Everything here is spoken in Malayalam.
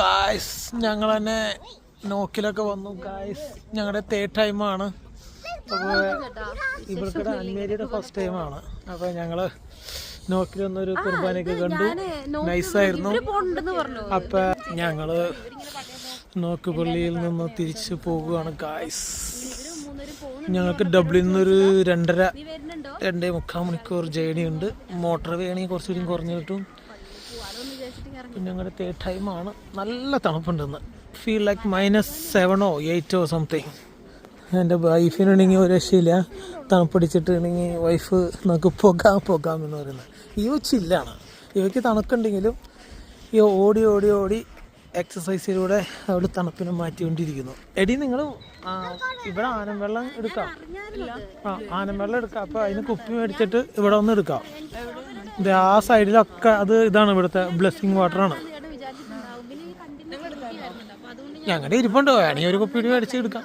ഗായ്സ് ഞങ്ങൾ തന്നെ നോക്കിലൊക്കെ വന്നു ഗായ്സ്. ഞങ്ങളുടെ തേർഡ് ടൈമാണ്. അപ്പോൾ ഇവർക്ക് അൺമേരിയുടെ ഫസ്റ്റ് ടൈമാണ്. അപ്പോൾ ഞങ്ങൾ നോക്കിലൊന്നൊരു കുർബാനയൊക്കെ കണ്ടു. നൈസായിരുന്നു. അപ്പം ഞങ്ങൾ നോക്ക് പള്ളിയിൽ നിന്ന് തിരിച്ച് പോകുകയാണ് ഗായ്സ്. ഞങ്ങൾക്ക് ഡബ്ലിൽ നിന്നൊരു 2.5-2.75 മണിക്കൂർ ജേണി ഉണ്ട്. മോട്ടോർ വേ ആണെങ്കിൽ കുറച്ചുകൂടി കുറഞ്ഞു കിട്ടും. പിന്നെ ഞങ്ങളുടെ തേർഡ് ടൈമാണ്. നല്ല തണുപ്പുണ്ടെന്ന്. Feel like -7 or 8 something. എൻ്റെ വൈഫിനാണെങ്കിൽ ഒരു രക്ഷയില്ല. തണുപ്പടിച്ചിട്ടുണ്ടെങ്കിൽ വൈഫ് നമുക്ക് പോകാം എന്ന് പറയുന്നത്. ഇവ ചില്ലാണ്. ഇവയ്ക്ക് തണുക്കുണ്ടെങ്കിലും ഈ ഓടി എക്സസൈസിലൂടെ അവിടെ തണുപ്പിനെ മാറ്റിക്കൊണ്ടിരിക്കുന്നു. എടി നിങ്ങൾ ഇവിടെ ആനവെള്ളം എടുക്കാം. ആനവെള്ളം എടുക്കാം. അപ്പോൾ അതിന് കുപ്പി മേടിച്ചിട്ട് ഇവിടെ ഒന്ന് എടുക്കാം. ആ സൈഡിലൊക്കെ ഇതാണ് ഇവിടുത്തെ ബ്ലെസ്സിങ് വാട്ടറാണ്. ഞങ്ങളുടെ ഇരിപ്പുണ്ടോ? വേണമെങ്കിൽ ഒരു കുപ്പി മേടിച്ച് എടുക്കാം.